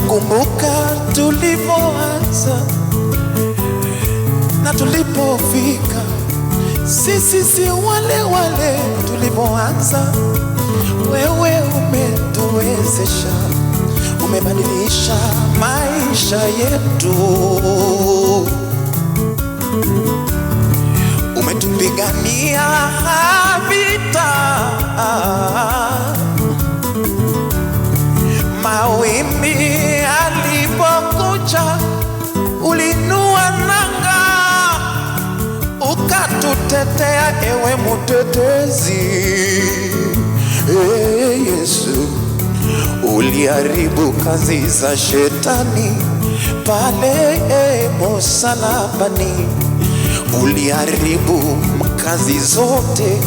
Kumbuka tulipoanza na tulipofika, sisi si wale wale tulipoanza. Wewe umetuwezesha, umebadilisha maisha yetu, umetupigania vita. Mawimbi yalipokuja, ulinua nanga, ukatutetea, ewe mtetezi. Yesu, uliharibu kazi za shetani pale msalabani, uliharibu kazi zote